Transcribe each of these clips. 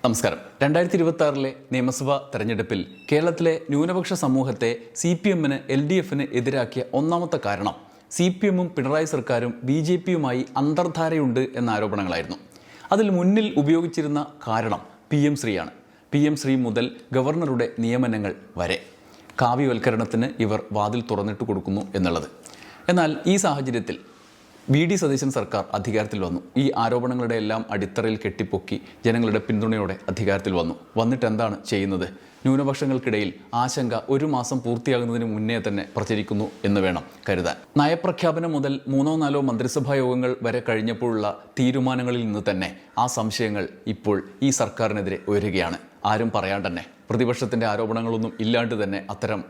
നമസ്കാരം. 2026 നിയമസഭാ തെരഞ്ഞെടുപ്പിൽ കേരളത്തിലെ ന്യൂനപക്ഷ സമൂഹത്തെ CPM-ന് LDF-ന് എതിരാക്കിയ ഒന്നാമത്തെ കാരണം CPM-ഉം പിണറായി സർക്കാരും BJP-യുമായി അന്തർധാരയുണ്ട് എന്ന ആരോപണങ്ങളായിരുന്നു. അതിൽ മുന്നിൽ ഉപയോഗിച്ചിരുന്ന കാരണം PM ശ്രീയാണ്. PM ശ്രീ മുതൽ ഗവർണറുടെ നിയമനങ്ങൾ വരെ കാവ്യവൽക്കരണത്തിന് ഇവർ വാതിൽ തുറന്നിട്ട് കൊടുക്കുന്നു എന്നുള്ളത്. എന്നാൽ ഈ സാഹചര്യത്തിൽ VD സതീശൻ സർക്കാർ അധികാരത്തിൽ വന്നു. ഈ ആരോപണങ്ങളുടെ എല്ലാം അടിത്തറയിൽ കെട്ടിപ്പൊക്കി ജനങ്ങളുടെ പിന്തുണയോടെ അധികാരത്തിൽ വന്നിട്ട് എന്താണ് ചെയ്യുന്നത്? ന്യൂനപക്ഷങ്ങൾക്കിടയിൽ ആശങ്ക ഒരു മാസം പൂർത്തിയാകുന്നതിന് മുന്നേ തന്നെ പ്രചരിക്കുന്നു എന്ന് വേണം കരുതാൻ. നയപ്രഖ്യാപനം മുതൽ 3-4 മന്ത്രിസഭാ യോഗങ്ങൾ വരെ കഴിഞ്ഞപ്പോഴുള്ള തീരുമാനങ്ങളിൽ നിന്ന് തന്നെ ആ സംശയങ്ങൾ ഇപ്പോൾ ഈ സർക്കാരിനെതിരെ ഉയരുകയാണ്. ആരും പറയാൻ തന്നെ പ്രതിപക്ഷത്തിൻ്റെ ആരോപണങ്ങളൊന്നും ഇല്ലാണ്ട് തന്നെ അത്തരം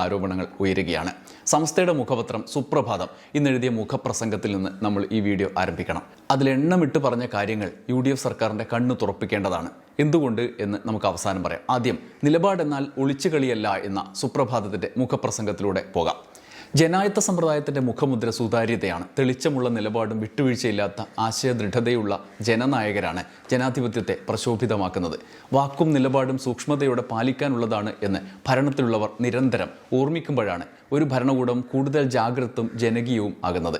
ആരോപണങ്ങൾ ഉയരുകയാണ്. സംസ്ഥയുടെ മുഖപത്രം സുപ്രഭാതം ഇന്നെഴുതിയ മുഖപ്രസംഗത്തിൽ നിന്ന് നമ്മൾ ഈ വീഡിയോ ആരംഭിക്കണം. അതിൽ എണ്ണമിട്ട് പറഞ്ഞ കാര്യങ്ങൾ UDF സർക്കാരിൻ്റെ കണ്ണ് തുറപ്പിക്കേണ്ടതാണ്. എന്തുകൊണ്ട് എന്ന് നമുക്ക് അവസാനം പറയാം. ആദ്യം നിലപാടെന്നാൽ ഒളിച്ചുകളിയല്ല എന്ന സുപ്രഭാതത്തിൻ്റെ മുഖപ്രസംഗത്തിലൂടെ പോകാം. ജനായത്ത സമ്പ്രദായത്തിൻ്റെ മുഖമുദ്ര സുതാര്യതയാണ്. തെളിച്ചമുള്ള നിലപാടും വിട്ടുവീഴ്ചയില്ലാത്ത ആശയദൃഢതയുള്ള ജനനായകരാണ് ജനാധിപത്യത്തെ പ്രശോഭിതമാക്കുന്നത്. വാക്കും നിലപാടും സൂക്ഷ്മതയോടെ പാലിക്കാനുള്ളതാണ് എന്ന് ഭരണത്തിലുള്ളവർ നിരന്തരം ഓർമ്മിക്കുമ്പോഴാണ് ഒരു ഭരണകൂടം കൂടുതൽ ജാഗ്രതയും ജനകീയവും ആകുന്നത്.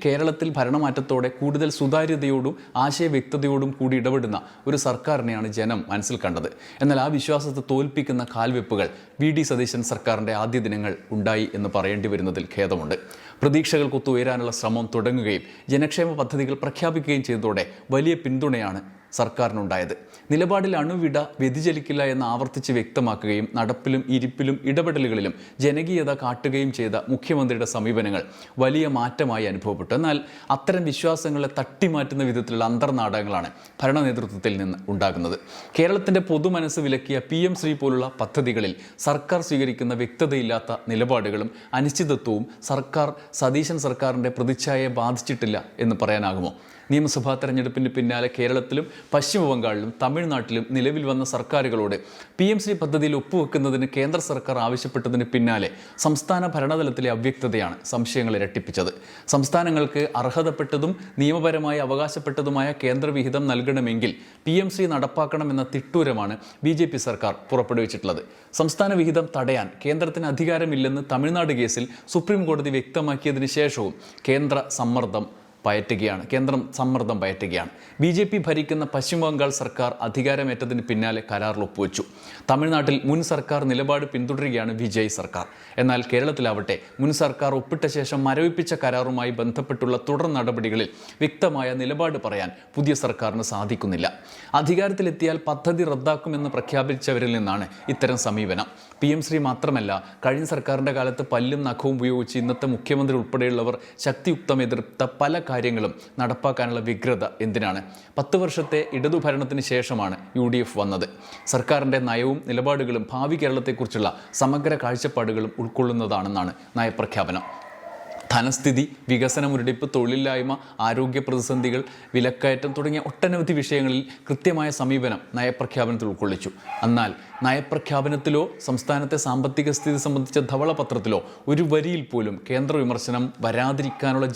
കേരളത്തിൽ ഭരണമാറ്റത്തോടെ കൂടുതൽ സുതാര്യതയോടും ആശയവ്യക്തതയോടും കൂടി ഇടപെടുന്ന ഒരു സർക്കാരിനെയാണ് ജനം മനസ്സിൽ കണ്ടത്. എന്നാൽ ആ വിശ്വാസത്തെ തോൽപ്പിക്കുന്ന കാൽവെപ്പുകൾ VD സതീശൻ സർക്കാരിൻ്റെ ആദ്യ ദിനങ്ങൾ ഉണ്ടായി എന്ന് പറയേണ്ടി വരുന്നതിൽ ഖേദമുണ്ട്. പ്രതീക്ഷകൾക്കൊത്ത് ഉയരാനുള്ള ശ്രമം തുടങ്ങുകയും ജനക്ഷേമ പദ്ധതികൾ പ്രഖ്യാപിക്കുകയും ചെയ്തതോടെ വലിയ പിന്തുണയാണ് സർക്കാരിനുണ്ടായത്. നിലപാടിൽ അണുവിട വ്യതിചലിക്കില്ല എന്ന് ആവർത്തിച്ച് വ്യക്തമാക്കുകയും നടപ്പിലും ഇരിപ്പിലും ഇടപെടലുകളിലും ജനകീയത കാട്ടുകയും ചെയ്ത മുഖ്യമന്ത്രിയുടെ സമീപനങ്ങൾ വലിയ മാറ്റമായി അനുഭവപ്പെട്ടു. എന്നാൽ അത്തരം വിശ്വാസങ്ങളെ തട്ടിമാറ്റുന്ന വിധത്തിലുള്ള അന്തർനാടകങ്ങളാണ് ഭരണ നേതൃത്വത്തിൽ നിന്ന് ഉണ്ടാകുന്നത്. കേരളത്തിൻ്റെ പൊതുമനസ്സ് വിലക്കിയ PM ശ്രീ പോലുള്ള പദ്ധതികളിൽ സർക്കാർ സ്വീകരിക്കുന്ന വ്യക്തതയില്ലാത്ത നിലപാടുകളും അനിശ്ചിതത്വവും സതീശൻ സർക്കാരിൻ്റെ പ്രതിച്ഛായയെ ബാധിച്ചിട്ടില്ല എന്ന് പറയാനാകുമോ? നിയമസഭാ തെരഞ്ഞെടുപ്പിന് പിന്നാലെ കേരളത്തിലും പശ്ചിമ ബംഗാളിലും തമിഴ്നാട്ടിലും നിലവിൽ വന്ന സർക്കാരുകളോട് PM ശ്രീ പദ്ധതിയിൽ ഒപ്പുവെക്കുന്നതിന് കേന്ദ്ര സർക്കാർ ആവശ്യപ്പെട്ടതിന് പിന്നാലെ സംസ്ഥാന ഭരണതലത്തിലെ അവ്യക്തതയാണ് സംശയങ്ങൾ ഇരട്ടിപ്പിച്ചത്. സംസ്ഥാനങ്ങൾക്ക് അർഹതപ്പെട്ടതും നിയമപരമായി അവകാശപ്പെട്ടതുമായ കേന്ദ്രവിഹിതം നൽകണമെങ്കിൽ PM ശ്രീ നടപ്പാക്കണമെന്ന തിട്ടൂരമാണ് BJP സർക്കാർ പുറപ്പെടുവിച്ചിട്ടുള്ളത്. സംസ്ഥാന വിഹിതം തടയാൻ കേന്ദ്രത്തിന് അധികാരമില്ലെന്ന് തമിഴ്നാട് കേസിൽ സുപ്രീം കോടതി വ്യക്തമാക്കിയതിന് ശേഷവും കേന്ദ്രം സമ്മർദ്ദം പയറ്റുകയാണ്. BJP ഭരിക്കുന്ന പശ്ചിമ ബംഗാൾ സർക്കാർ അധികാരമേറ്റതിന് പിന്നാലെ കരാറിൽ ഒപ്പുവെച്ചു. തമിഴ്നാട്ടിൽ മുൻ സർക്കാർ നിലപാട് പിന്തുടരുകയാണ് വിജയ് സർക്കാർ. എന്നാൽ കേരളത്തിലാവട്ടെ മുൻ സർക്കാർ ഒപ്പിട്ട ശേഷം മരവിപ്പിച്ച കരാറുമായി ബന്ധപ്പെട്ടുള്ള തുടർ നടപടികളിൽ വ്യക്തമായ നിലപാട് പറയാൻ പുതിയ സർക്കാരിന് സാധിക്കുന്നില്ല. അധികാരത്തിലെത്തിയാൽ പദ്ധതി റദ്ദാക്കുമെന്ന് പ്രഖ്യാപിച്ചവരിൽ നിന്നാണ് ഇത്തരം സമീപനം. PM ശ്രീ മാത്രമല്ല, കഴിഞ്ഞ സർക്കാരിൻ്റെ കാലത്ത് പല്ലും നഖവും ഉപയോഗിച്ച് ഇന്നത്തെ മുഖ്യമന്ത്രി ഉൾപ്പെടെയുള്ളവർ ശക്തിയുക്തം എതിർത്ത പല കാര്യങ്ങളും നടപ്പാക്കാനുള്ള വ്യഗ്രത എന്തിനാണ്? 10 വർഷത്തെ ഇടതുഭരണത്തിന് ശേഷമാണ് UDF വന്നത്. സർക്കാരിൻ്റെ നയവും നിലപാടുകളും ഭാവി കേരളത്തെക്കുറിച്ചുള്ള സമഗ്ര കാഴ്ചപ്പാടുകളും ഉൾക്കൊള്ളുന്നതാണെന്നാണ് നയപ്രഖ്യാപനം. ധനസ്ഥിതി, വികസന മുരടിപ്പ്, തൊഴിലില്ലായ്മ, ആരോഗ്യ പ്രതിസന്ധികൾ, വിലക്കയറ്റം തുടങ്ങിയ ഒട്ടനവധി വിഷയങ്ങളിൽ കൃത്യമായ സമീപനം നയപ്രഖ്യാപനത്തിൽ ഉൾക്കൊള്ളിച്ചു. എന്നാൽ നയപ്രഖ്യാപനത്തിലോ സംസ്ഥാനത്തെ സാമ്പത്തിക സ്ഥിതി സംബന്ധിച്ച ധവളപത്രത്തിലോ ഒരു വരിയിൽ പോലും കേന്ദ്ര വിമർശനം വരാതിരിക്കാനുള്ള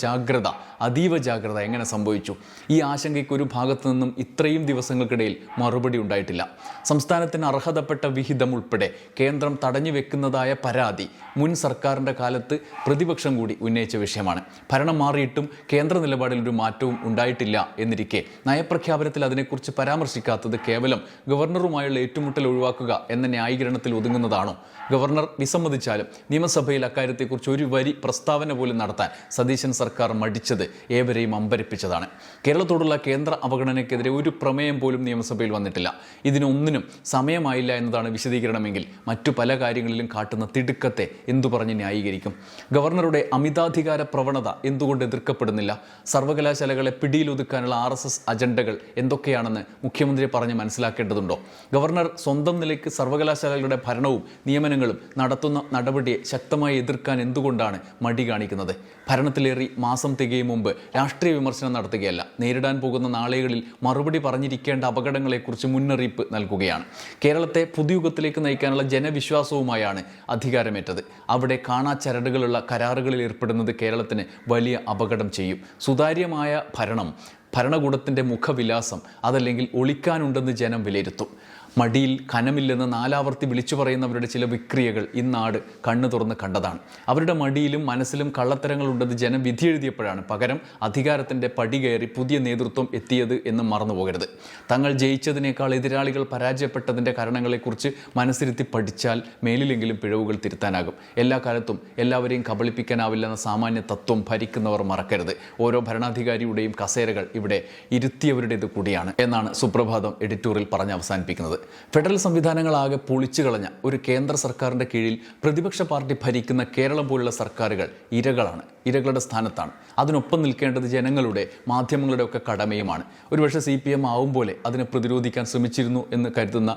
അതീവ ജാഗ്രത എങ്ങനെ സംഭവിച്ചു? ഈ ആശങ്കയ്ക്ക് ഒരു ഭാഗത്തു നിന്നും ഇത്രയും ദിവസങ്ങൾക്കിടയിൽ മറുപടി ഉണ്ടായിട്ടില്ല. സംസ്ഥാനത്തിന് അർഹതപ്പെട്ട വിഹിതം ഉൾപ്പെടെ കേന്ദ്രം തടഞ്ഞു വെക്കുന്നതായ പരാതി മുൻ സർക്കാരിൻ്റെ കാലത്ത് പ്രതിപക്ഷം കൂടി ഉന്നയിച്ച വിഷയമാണ്. ഭരണം മാറിയിട്ടും കേന്ദ്ര നിലപാടിൽ ഒരു മാറ്റവും ഉണ്ടായിട്ടില്ല എന്നിരിക്കെ നയപ്രഖ്യാപനത്തിൽ അതിനെക്കുറിച്ച് പരാമർശിക്കാത്തത് കേവലം ഗവർണറുമായുള്ള ഏറ്റുമുട്ടൽ ഒഴിവാക്കുക എന്ന ന്യായീകരണത്തിൽ ഒതുങ്ങുന്നതാണോ? ഗവർണർ വിസമ്മതിച്ചാലും നിയമസഭയിൽ അക്കാര്യത്തെക്കുറിച്ച് ഒരു വരി പ്രസ്താവന പോലും നടത്താൻ സതീശൻ സർക്കാർ മടിച്ചത് ഏവരെയും അമ്പരപ്പിച്ചതാണ്. കേരളത്തോടുള്ള കേന്ദ്ര അവഗണനയ്ക്കെതിരെ ഒരു പ്രമേയം പോലും നിയമസഭയിൽ വന്നിട്ടില്ല. ഇതിനൊന്നിനും സമയമായില്ല എന്നതാണ് വിശദീകരണമെങ്കിൽ മറ്റു പല കാര്യങ്ങളിലും കാട്ടുന്ന തിടുക്കത്തെ എന്തു പറഞ്ഞ് ന്യായീകരിക്കും? ഗവർണറുടെ അമിതാധികാര പ്രവണത എന്തുകൊണ്ട് എതിർക്കപ്പെടുന്നില്ല? സർവകലാശാലകളെ പിടിയിലൊതുക്കാനുള്ള RSS അജണ്ടകൾ എന്തൊക്കെയാണെന്ന് മുഖ്യമന്ത്രി പറഞ്ഞ് മനസ്സിലാക്കേണ്ടതുണ്ടോ? ഗവർണർ സ്വന്തം നിലയ്ക്ക് സർവകലാശാലകളുടെ ഭരണവും നിയമനങ്ങളും നടത്തുന്ന നടപടിയെ ശക്തമായി എതിർക്കാൻ എന്തുകൊണ്ടാണ് മടി കാണിക്കുന്നത്? ഭരണത്തിലേറി മാസം തികയും മുമ്പ് രാഷ്ട്രീയ വിമർശനം നടത്തുകയല്ല, നേരിടാൻ പോകുന്ന നാളുകളിൽ മറുപടി പറഞ്ഞിരിക്കേണ്ട അപകടങ്ങളെക്കുറിച്ച് മുന്നറിയിപ്പ് നൽകുകയാണ്. കേരളത്തെ പുതുയുഗത്തിലേക്ക് നയിക്കാനുള്ള ജനവിശ്വാസവുമായാണ് അധികാരമേറ്റത്. അവിടെ കാണാച്ചരടുകളുള്ള കരാറുകളിൽ ഏർപ്പെടുന്നത് കേരളത്തിന് വലിയ അപകടം ചെയ്യും. സുതാര്യമായ ഭരണം ഭരണകൂടത്തിൻ്റെ മുഖവിലാസം അതല്ലെങ്കിൽ ഒളിക്കാനുണ്ടെന്ന് ജനം വിലയിരുത്തും. മടിയിൽ കനമില്ലെന്ന് നാലാവർത്തി വിളിച്ചു പറയുന്നവരുടെ ചില വിക്രിയകൾ ഇന്നാട് കണ്ണു തുറന്ന് കണ്ടതാണ്. അവരുടെ മടിയിലും മനസ്സിലും കള്ളത്തരങ്ങളുണ്ടെന്ന് ജനം വിധിയെഴുതിയപ്പോഴാണ് പകരം അധികാരത്തിൻ്റെ പടി കയറി പുതിയ നേതൃത്വം എത്തിയത് എന്ന് മറന്നു പോകരുത്. തങ്ങൾ ജയിച്ചതിനേക്കാൾ എതിരാളികൾ പരാജയപ്പെട്ടതിൻ്റെ കാരണങ്ങളെക്കുറിച്ച് മനസ്സിരുത്തി പഠിച്ചാൽ മേലിലെങ്കിലും പിഴവുകൾ തിരുത്താനാകും. എല്ലാ കാലത്തും എല്ലാവരെയും കബളിപ്പിക്കാനാവില്ലെന്ന സാമാന്യ തത്വം ഭരിക്കുന്നവർ മറക്കരുത്. ഓരോ ഭരണാധികാരിയുടെയും കസേരകൾ ഇവിടെ ഇരുത്തിയവരുടേത് കൂടിയാണ് എന്നാണ് സുപ്രഭാതം എഡിറ്റോറിയൽ പറഞ്ഞ് അവസാനിപ്പിക്കുന്നത്. ഫെഡറൽ സംവിധാനങ്ങളാകെ പൊളിച്ചു കളഞ്ഞ ഒരു കേന്ദ്ര സർക്കാരിൻ്റെ കീഴിൽ പ്രതിപക്ഷ പാർട്ടി ഭരിക്കുന്ന കേരളം പോലുള്ള സർക്കാരുകൾ ഇരകളാണ്, ഇരകളുടെ സ്ഥാനത്താണ്. അതിനൊപ്പം നിൽക്കേണ്ടത് ജനങ്ങളുടെ മാധ്യമങ്ങളുടെ ഒക്കെ കടമയുമാണ്. ഒരുപക്ഷെ CPM ആവും പോലെ അതിനെ പ്രതിരോധിക്കാൻ ശ്രമിച്ചിരുന്നു എന്ന് കരുതുന്ന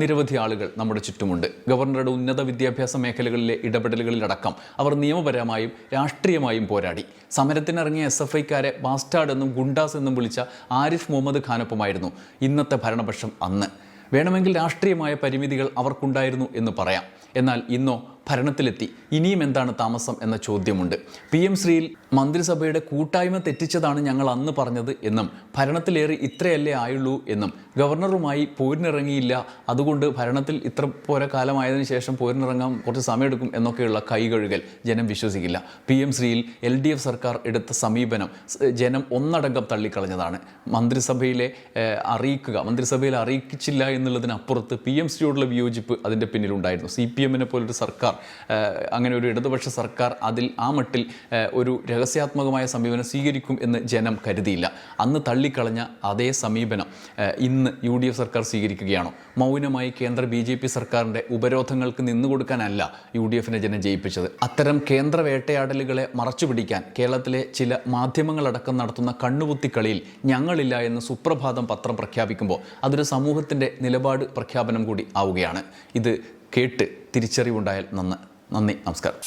നിരവധി ആളുകൾ നമ്മുടെ ചുറ്റുമുണ്ട്. ഗവർണറുടെ ഉന്നത വിദ്യാഭ്യാസ മേഖലകളിലെ ഇടപെടലുകളിലടക്കം അവർ നിയമപരമായും രാഷ്ട്രീയമായും പോരാടി. സമരത്തിനിറങ്ങിയ SFIക്കാരെ ബാസ്റ്റാർഡ് എന്നും ഗുണ്ടാസ് എന്നും വിളിച്ച ആരിഫ് മുഹമ്മദ് ഖാനൊപ്പമായിരുന്നു ഇന്നത്തെ ഭരണപക്ഷം അന്ന്. വേണമെങ്കിൽ രാഷ്ട്രീയമായ പരിമിതികൾ അവർക്കുണ്ടായിരുന്നു എന്ന് പറയാം. എന്നാൽ ഇന്നോ ഭരണത്തിലെത്തി, ഇനിയും എന്താണ് താമസം എന്ന ചോദ്യമുണ്ട്. PM ശ്രീയിൽ മന്ത്രിസഭയുടെ കൂട്ടായ്മ തെറ്റിച്ചതാണ് ഞങ്ങൾ അന്ന് പറഞ്ഞത് എന്നും ഭരണത്തിലേറി ഇത്രയല്ലേ ആയുള്ളൂ എന്നും ഗവർണറുമായി പോരിനിറങ്ങിയില്ല, അതുകൊണ്ട് ഭരണത്തിൽ ഇത്ര പോര കാലമായതിനു ശേഷം പോരിനിറങ്ങാൻ കുറച്ച് സമയമെടുക്കും എന്നൊക്കെയുള്ള കൈകഴുകൽ ജനം വിശ്വസിക്കില്ല. PM ശ്രീയിൽ LDF സർക്കാർ എടുത്ത സമീപനം ജനം ഒന്നടങ്കം തള്ളിക്കളഞ്ഞതാണ്. മന്ത്രിസഭയിൽ അറിയിച്ചില്ല എന്നുള്ളതിനപ്പുറത്ത് PM ശ്രീയോടുള്ള വിയോജിപ്പ് അതിൻ്റെ പിന്നിലുണ്ടായിരുന്നു. CPMനെ പോലൊരു സർക്കാർ, അങ്ങനെ ഒരു ഇടതുപക്ഷ സർക്കാർ ആ മട്ടിൽ ഒരു രഹസ്യാത്മകമായ സമീപനം സ്വീകരിക്കും എന്ന് ജനം കരുതിയില്ല. അന്ന് തള്ളിക്കളഞ്ഞ അതേ സമീപനം ഇന്ന് UDF സർക്കാർ സ്വീകരിക്കുകയാണോ? മൗനമായി കേന്ദ്ര BJP സർക്കാരിൻ്റെ ഉപരോധങ്ങൾക്ക് നിന്നുകൊടുക്കാനല്ല UDFനെ ജനം ജയിപ്പിച്ചത്. അത്തരം കേന്ദ്ര വേട്ടയാടലുകളെ മറച്ചുപിടിക്കാൻ കേരളത്തിലെ ചില മാധ്യമങ്ങളടക്കം നടത്തുന്ന കണ്ണുപൊത്തിക്കളിയിൽ ഞങ്ങളില്ല എന്ന് സുപ്രഭാതം പത്രം പ്രഖ്യാപിക്കുമ്പോൾ അതൊരു സമൂഹത്തിൻ്റെ നിലപാട് പ്രഖ്യാപനം കൂടി ആവുകയാണ്. ഇത് കേട്ട് തിരിച്ചറിവുണ്ടായാൽ നന്ദി. നമസ്കാരം.